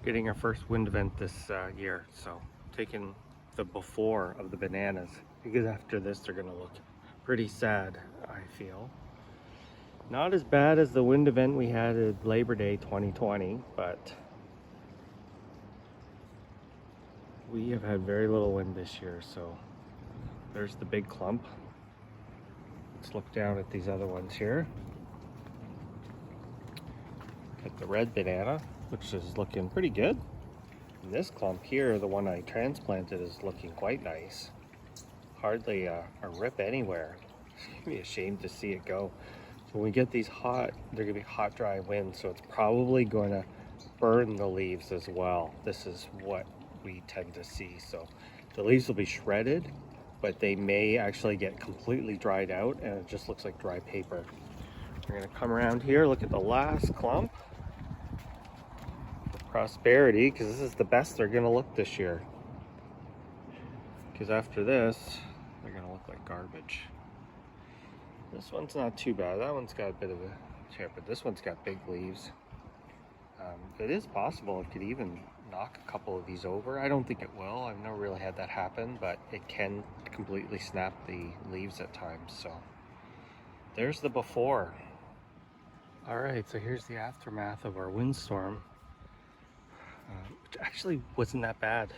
Getting our first wind event this year, so taking the before of the bananas, because after this they're gonna look pretty sad, I feel. Not as bad as the wind event we had at Labor Day 2020, but we have had very little wind this year. So there's the big clump. Let's look down at these other ones here. Got the red banana, which is looking pretty good. And this clump here, the one I transplanted, is looking quite nice. Hardly a rip anywhere. It's gonna be a shame to see it go. So when we get these hot, they're gonna be hot, dry winds, so it's probably going to burn the leaves as well. This is what we tend to see. So the leaves will be shredded, but they may actually get completely dried out and it just looks like dry paper. We're gonna come around here, look at the last clump. Prosperity, because this is the best they're gonna look this year. Because after this, they're gonna look like garbage. This one's not too bad. That one's got a bit of a tear, but this one's got big leaves. It is possible it could even knock a couple of these over. I don't think it will. I've never really had that happen, but it can completely snap the leaves at times. So there's the before. All right, so here's the aftermath of our windstorm, which actually wasn't that bad.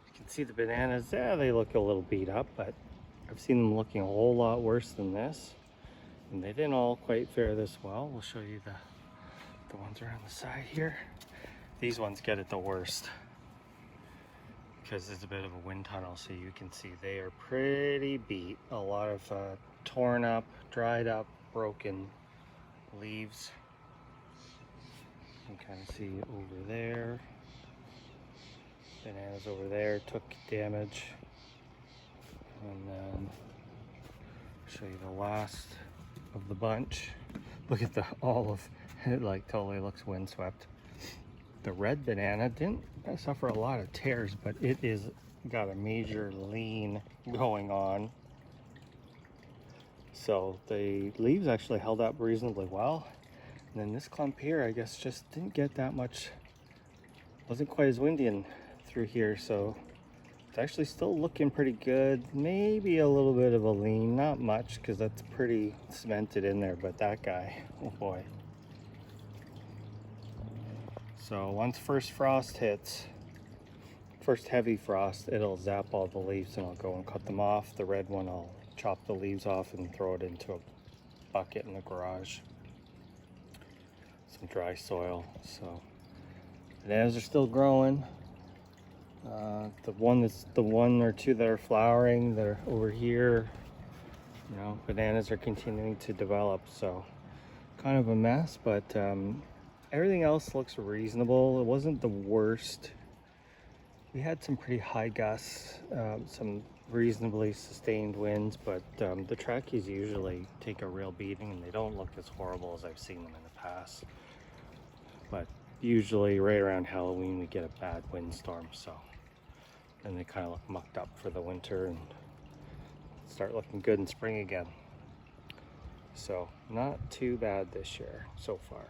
You can see the bananas, yeah, they look a little beat up, but I've seen them looking a whole lot worse than this. And they didn't all quite fare this well. We'll show you the ones around the side here. These ones get it the worst because there's a bit of a wind tunnel, so you can see they are pretty beat. A lot of torn up, dried up, broken leaves. You can kind of see over there. Bananas over there took damage. And then show you the last of the bunch. Look at the olive. It like totally looks windswept. The red banana didn't suffer a lot of tears, but it is got a major lean going on. So the leaves actually held up reasonably well. And then this clump here, I guess, just didn't get that much. Wasn't quite as windy in through here, so it's actually still looking pretty good. Maybe a little bit of a lean, not much, because that's pretty cemented in there, but that guy, oh boy. So once first frost hits, first heavy frost, it'll zap all the leaves and I'll go and cut them off. The red one, I'll chop the leaves off and throw it into a bucket in the garage. Some dry soil. So bananas are still growing. The one or two that are flowering, they're over here. You know, bananas are continuing to develop, so kind of a mess, but everything else looks reasonable. It wasn't the worst. We had some pretty high gusts, some reasonably sustained winds, but the trackies usually take a real beating and they don't look as horrible as I've seen them in the past. But usually right around Halloween we get a bad windstorm, so then they kind of look mucked up for the winter and start looking good in spring again. So not too bad this year so far.